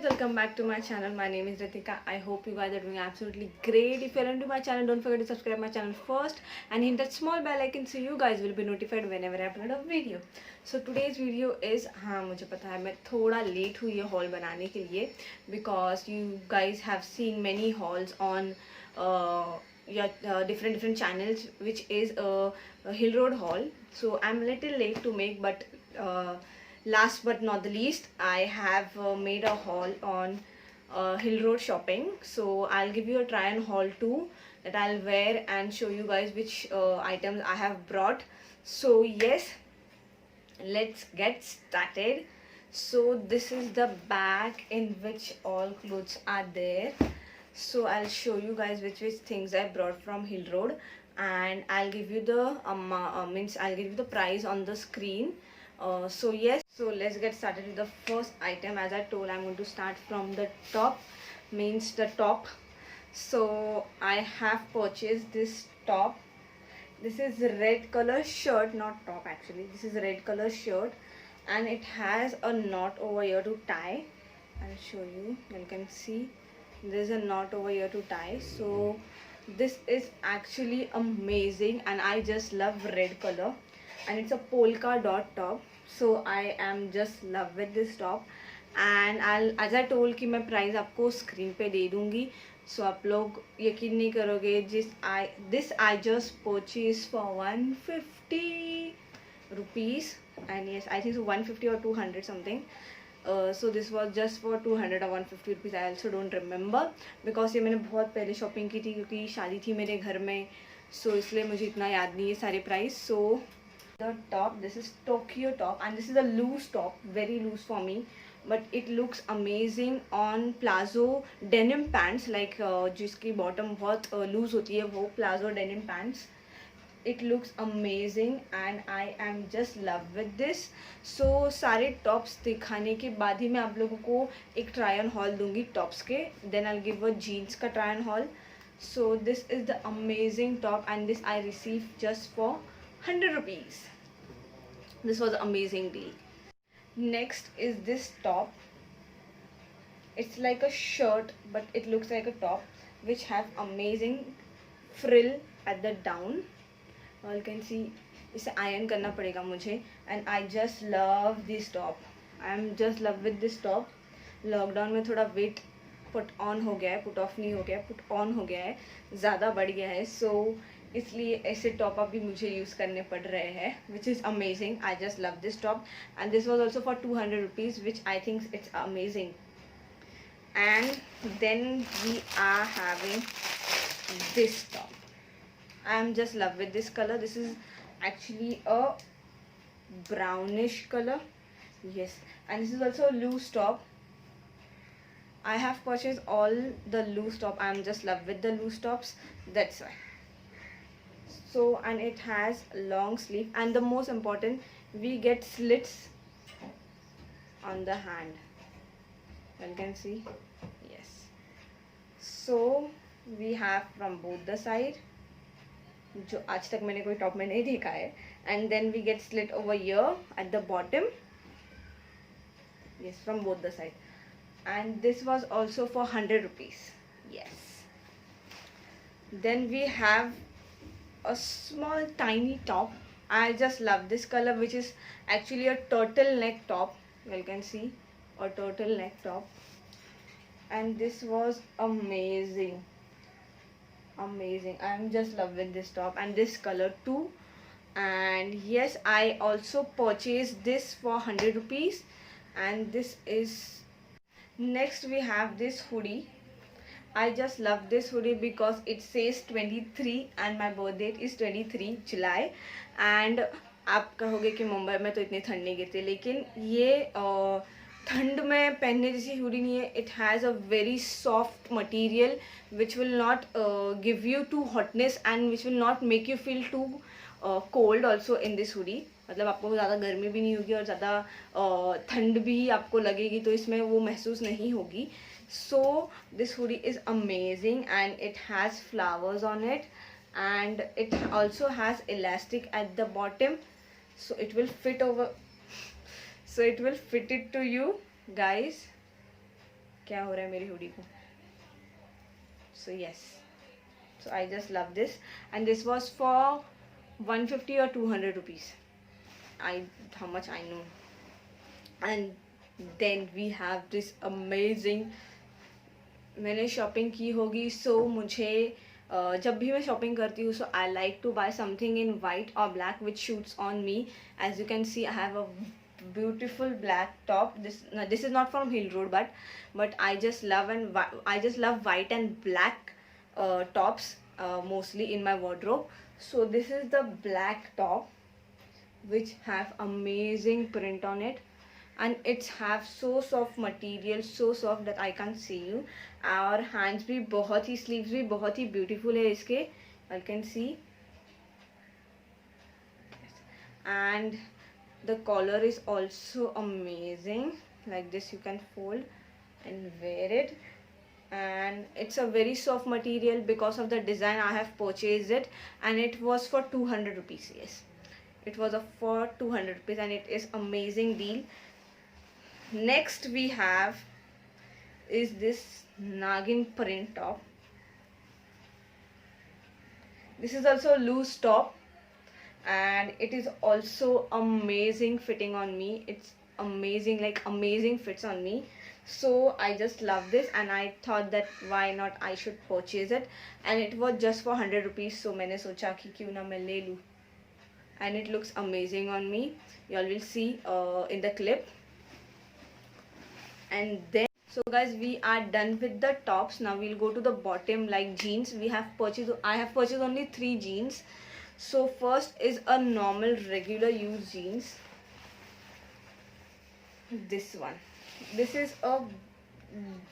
welcome back to my channel. My name is Ritika. I hope you guys are doing absolutely great. If you're new to my channel, don't forget to subscribe my channel first and hit that small bell icon so you guys will be notified whenever I upload a video. So today's video is, हाँ मुझे पता है मैं थोड़ा late हुई है haul बनाने के लिए because you guys have seen many hauls on different channels, which is a Hill Road haul. So I'm little late to make, but last but not the least, I have made a haul on Hill Road shopping. So I'll give you a try and haul too, that I'll wear and show you guys which items I have brought. So yes, let's get started. So this is the bag in which all clothes are there. So I'll show you guys which things I brought from Hill Road, and I'll give you the I'll give you the price on the screen. So yes, so let's get started with the first item. As I told, I'm going to start from the top, means the top. So I have purchased this top. This is red color shirt, not top actually. This is a red color shirt, and it has a knot over here to tie. I'll show you. You can see there's a knot over here to tie. So this is actually amazing, and I just love red color, and it's a polka dot top. So I am just love with this top, and as I told कि मैं price आपको screen पे दे दूँगी. So आप लोग यकीन नहीं करोगे, this I just purchased for 150 rupees, and yes, I think so 150 or 200 something. So this was just for 200 or 150 rupees. I also don't remember because ये मैंने बहुत पहले shopping की थी क्योंकि शादी थी मेरे घर में. So इसलिए मुझे इतना याद नहीं है सारे price. So the top, this is Tokyo top, and this is a loose top, very loose for me, but it looks amazing on plazo denim pants, like जिसकी bottom बहुत loose होती है वो plazo denim pants. It looks amazing and I am just love with this. So सारे tops दिखाने के बाद ही मैं आप लोगों को एक try on haul दूंगी tops के. Then I'll give a jeans का try on haul. So this is the amazing top, and this I received just for 100 rupees. This was an amazing deal. Next is this top. It's like a shirt, but it looks like a top, which have amazing frill at the down. You can see इसे iron करना पड़ेगा मुझे, and I just love this top. I am just love with this top. Lockdown में थोड़ा weight put on हो गया है, put off नहीं हो गया है, पुट ऑन हो गया है, ज़्यादा बढ़ गया है. सो इसलिए ऐसे टॉप अप भी मुझे यूज़ करने पड़ रहे हैं, which is amazing. I just love this top, and this was also for 200 rupees, which I think it's amazing. And then we are having this top. I am just love with this color. This is actually a brownish color. Yes, and this is also a loose top. I have purchased all the loose top. I am just love with the loose tops. That's why. So, and it has long sleeve, and the most important, we get slits on the hand. You can see. Yes. So we have from both the side, जो आज तक मैंने कोई top में नहीं देखा है. And then we get slit over here at the bottom. Yes, from both the side. And this was also for 100 rupees. Yes. Then we have a small tiny top. I just love this color, which is actually a turtleneck top. You can see a turtleneck top, and this was amazing. I'm just love with this top and this color too. And yes, I also purchased this for 100 rupees, and this is. Next we have this hoodie. I just love this hoodie because it says 23 and my birth date is 23 July. And आप कहोगे कि मुंबई में तो इतनी ठंड नहीं गिरती, लेकिन ये ठंड में पहनने जैसी हुडी नहीं है. It has a very soft material which will not give you too hotness, and which will not make you feel too cold also in this hoodie. मतलब आपको ज़्यादा गर्मी भी नहीं होगी और ज़्यादा ठंड भी आपको लगेगी, तो इसमें वो महसूस नहीं होगी. So this hoodie is amazing, and it has flowers on it, and it also has elastic at the bottom, so it will fit over, so it will fit it to you guys. क्या हो रहा है मेरी hoodie को. So yes, so I just love this, and this was for 150 or 200 rupees. How much I know. And then we have this amazing, मैंने shopping की होगी. सो मुझे जब भी मैं शॉपिंग करती हूँ, so I like to buy something in white और black which suits on me. As you can see, I have a beautiful black top. This is not from Hill Road, but I just love white and black tops mostly in my wardrobe. So this is the black top which have amazing print on it, and it's have so soft material, so soft that I can't see you. और hands भी बहुत ही, sleeves भी बहुत ही beautiful है इसके, you can see. And the collar is also amazing. Like this you can fold and wear it, and it's a very soft material. Because of the design I have purchased it, and it was for 200 rupees. Yes, it was for 200 rupees, and it is amazing deal. Next we have is this Nagin print top. This is also loose top, and it is also amazing fitting on me. It's amazing, like amazing fits on me. So I just love this, and I thought that why not I should purchase it, and it was just for 100 rupees. So मैंने सोचा कि क्यों ना मैं ले लूँ, and it looks amazing on me. You all will see in the clip. And then, so guys, we are done with the tops. Now we'll go to the bottom, like jeans. I have purchased only 3 jeans. So first is a normal regular use jeans. This one. This is a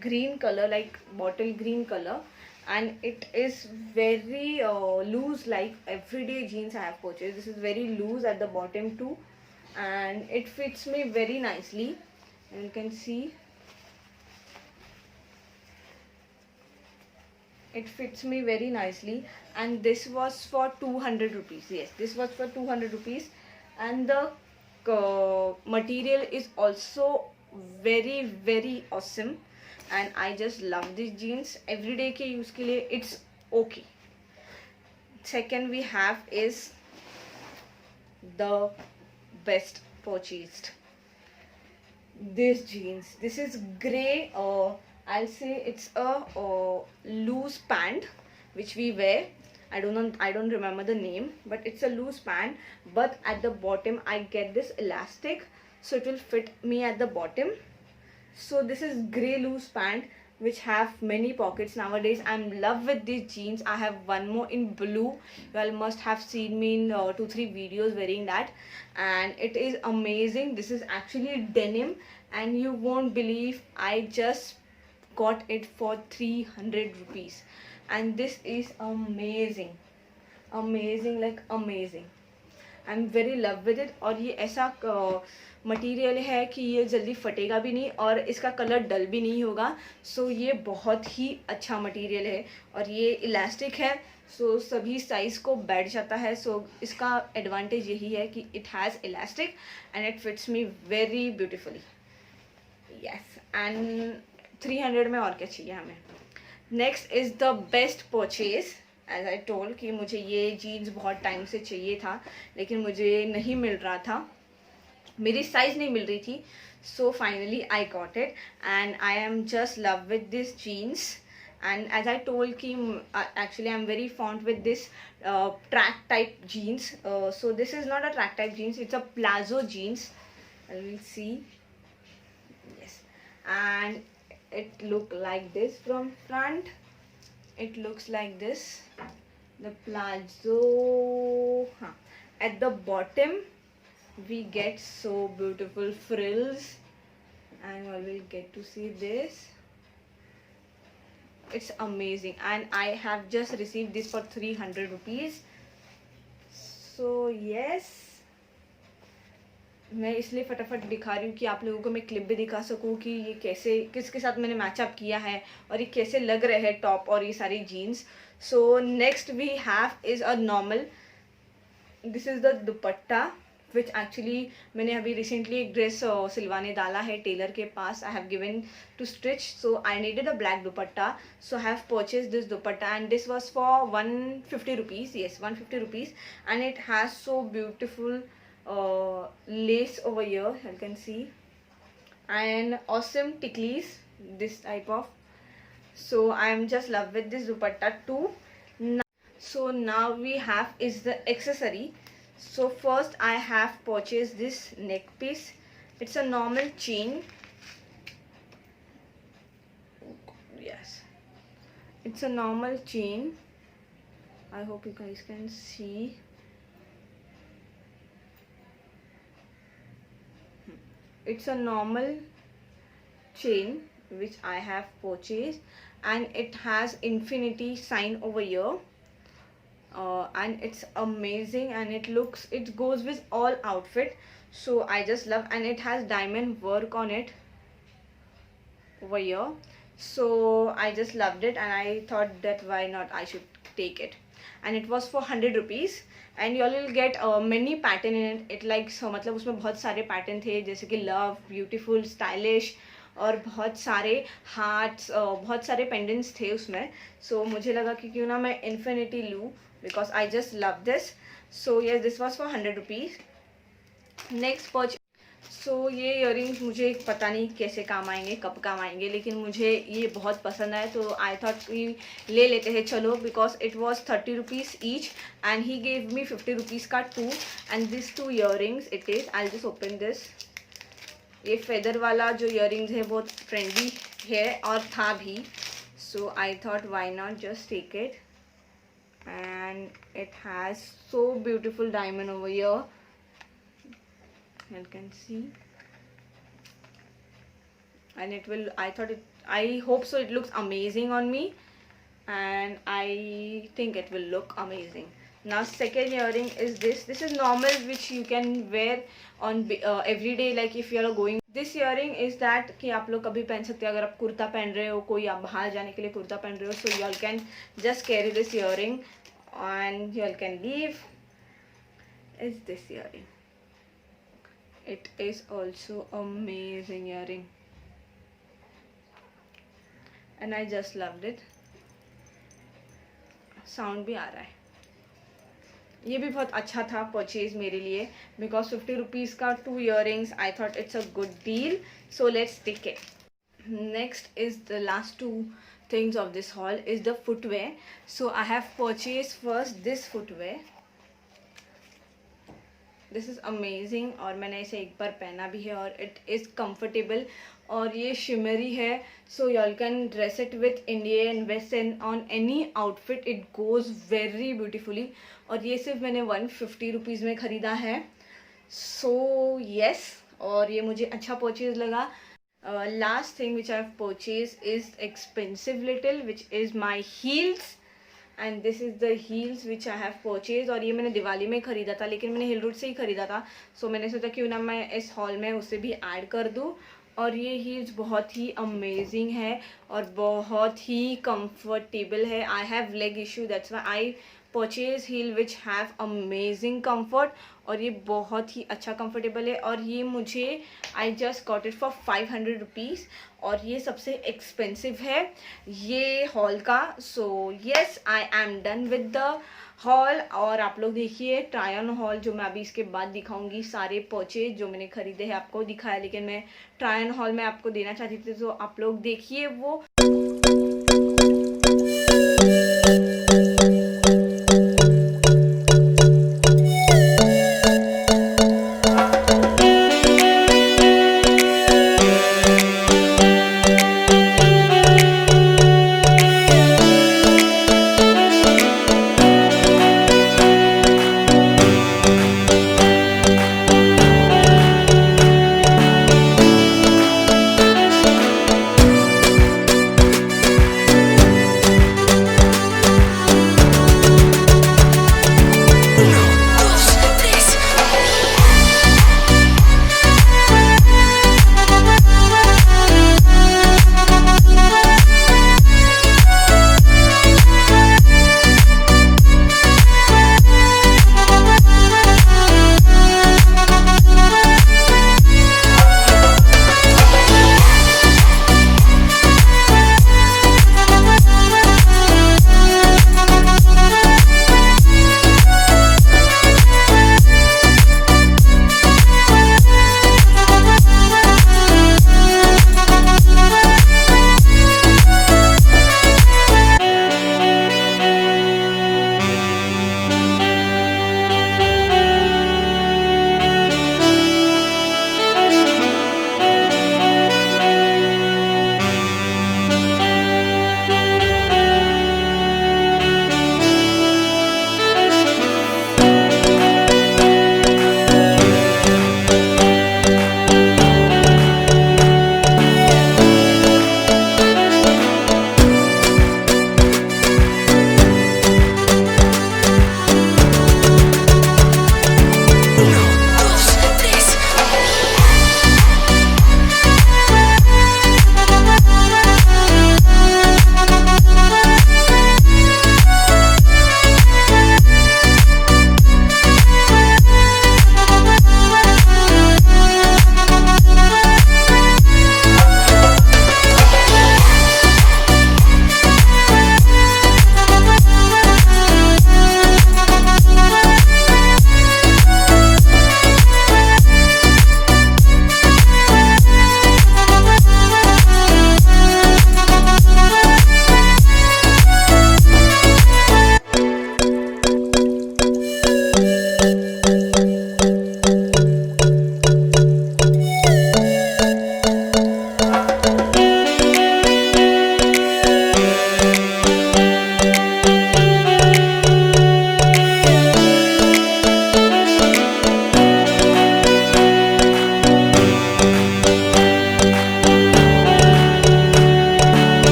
green color, like bottle green color, and it is very loose, like everyday jeans I have purchased. This is very loose at the bottom too, and it fits me very nicely, and you can see it fits me very nicely. And this was for 200 rupees. Yes, this was for 200 rupees, and the material is also very very awesome, and I just love these jeans. Everyday के use के लिए it's okay. Second we have is the best purchased, this jeans. This is grey, I'll say it's a loose pant which we wear. I don't remember the name, but it's a loose pant, but at the bottom I get this elastic, so it will fit me at the bottom. So this is grey loose pant which have many pockets. Nowadays I'm in love with these jeans. I have one more in blue. You all must have seen me in 2-3 videos wearing that, and it is amazing. This is actually denim, and you won't believe I just got it for 300 rupees, and this is amazing, like amazing. I'm very love with it. और ये ऐसा material है कि ये जल्दी फटेगा भी नहीं, और इसका कलर डल भी नहीं होगा. सो ये बहुत ही अच्छा मटेरियल है, और ये इलास्टिक है, सो सभी साइज़ को बैठ जाता है. सो इसका एडवांटेज यही है कि it has elastic, and it fits me very beautifully. Yes, and 300 में और क्या चाहिए हमें. Next is the best purchase. As I told कि मुझे ये जीन्स बहुत टाइम से चाहिए था, लेकिन मुझे नहीं मिल रहा था, मेरी साइज़ नहीं मिल रही थी. So finally I got it, and I am just love with this jeans. And as I told कि actually I'm very fond with this track type jeans. So this is not a track type jeans, it's a plazo jeans. I will see. Yes, and it look like this from front. It looks like this, the plazo. At the bottom we get so beautiful frills, and we will get to see this. It's amazing, and I have just received this for 300 rupees. So yes, मैं इसलिए फटाफट दिखा रही हूँ कि आप लोगों को मैं क्लिप भी दिखा सकूँ कि ये कैसे, किसके साथ मैंने मैचअप किया है, और ये कैसे लग रहे हैं टॉप और ये सारी jeans. So next we have is a normal. This is the dupatta which actually मैंने अभी रिसेंटली एक ड्रेस सिलवाने डाला है टेलर के पास. I have given to stitch, so I needed a black dupatta, so I have purchase this dupatta and this was for 150 rupees. Yes, 150 rupees, and it has so beautiful lace over here, you can see, and awesome ticklies, this type of. So I am just love with this dupatta too. So now we have is the accessory. So first I have purchased this neck piece. It's a normal chain. Yes, it's a normal chain. I hope you guys can see. It's a normal chain which I have purchased, and it has infinity sign over here. And it's amazing, and it goes with all outfit, so I just love, and it has diamond work on it over here, so I just loved it, and I thought that why not I should take it. And it was for 100 rupees, and you all will get many pattern in it. It like so मतलब उसमें बहुत सारे pattern थे, जैसे कि love, beautiful, stylish, और बहुत सारे हार्ट्स, बहुत सारे पेंडेंट्स थे उसमें. सो मुझे लगा कि क्यों ना मैं इन्फिनिटी लूँ, because I just love this. So yes, this was for 100 rupees. Next purchase. सो ये इयरिंग्स मुझे पता नहीं कैसे काम आएंगे, कब काम आएंगे, लेकिन मुझे ये बहुत पसंद आया, तो आई थॉट कि ले लेते हैं चलो, because it was 30 rupees each, and he gave me 50 rupees का 2. And this 2 earrings it is, I just open this. ये फेदर वाला जो इयरिंग्स है बहुत ट्रेंडी है और था भी, so I thought why not just take it. And it has so beautiful diamond over here, you can see, and it will, I hope so, it looks amazing on me, and I think it will look amazing. Now second earring is this is normal, which you can wear on every day, like if you are going. This earring is that कि आप लोग कभी पहन सकते हैं, अगर आप कुर्ता पहन रहे हो, कोई आप बाहर जाने के लिए कुर्ता पहन रहे हो, so you all can just carry this earring and you all can leave. Is this earring? It is also amazing earring, and I just loved it. Sound भी आ रहा है. ये भी बहुत अच्छा था परचेज मेरे लिए, बिकॉज 50 rupees का 2 earrings, I thought it's a good deal, so let's take it. Next is the last 2 things of this haul is the footwear. So I have purchased first this footwear. This is amazing, और मैंने इसे एक बार पहना भी है, और it is comfortable, और ये शिमरी है, so you can dress it with Indian western on any outfit, it goes very beautifully. और ये सिर्फ मैंने 150 rupees में ख़रीदा है, सो येस, और ये मुझे अच्छा परचेज लगा. Last thing which I have purchase is expensive little, which is my heels, and this is the heels which I have purchase. और ये मैंने दिवाली में ख़रीदा था, लेकिन मैंने हिल रूट से ही ख़रीदा था, सो मैंने सोचा क्यों ना मैं इस हॉल में उसे भी ऐड कर दूँ. और ये हील्स बहुत ही अमेजिंग है और बहुत ही कंफर्टेबल है. I have leg issue, that's why I purchase heel which have amazing comfort, और ये बहुत ही अच्छा कंफर्टेबल है. और ये मुझे I just got it for 500 rupees, और ये सबसे एक्सपेंसिव है ये हॉल का. So yes, I am done with the hall. और आप लोग देखिए ट्राई ऑन हॉल, जो मैं अभी इसके बाद दिखाऊंगी. सारे परचेज जो मैंने खरीदे हैं आपको दिखाया, लेकिन मैं ट्राई ऑन हॉल में आपको देना चाहती थी, तो आप लोग देखिए वो.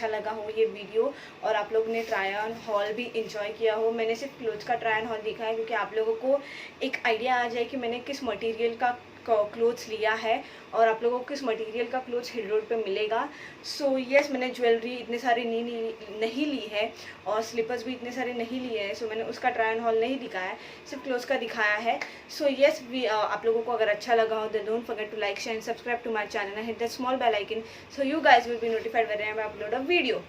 अच्छा लगा हो ये वीडियो और आप लोग ने ट्राई ऑन हॉल भी इंजॉय किया हो। मैंने सिर्फ क्लोथ्स का ट्राई ऑन हॉल दिखा है क्योंकि आप लोगों को एक आइडिया आ जाए कि मैंने किस मटेरियल का क्लोथ्स लिया है और आप लोगों को किस मटेरियल का क्लोथ्स हिल रोड पे मिलेगा। सो यस, मैंने ज्वेलरी इतने सारे नहीं ली है और स्लीपर्स भी इतने सारे नहीं लिए हैं। सो मैंने उसका ट्राई ऑन हॉल नहीं दिखाया है, सिर्फ क्लोथ्स का दिखाया है। सो यस, आप लोगों को अगर अच्छा लगा हो then don't forget to like share and subscribe to my channel and hit that small bell icon so you guys will be notified whenever I upload a video.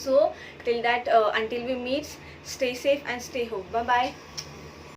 So till that, until we meet, stay safe and stay home. Bye bye.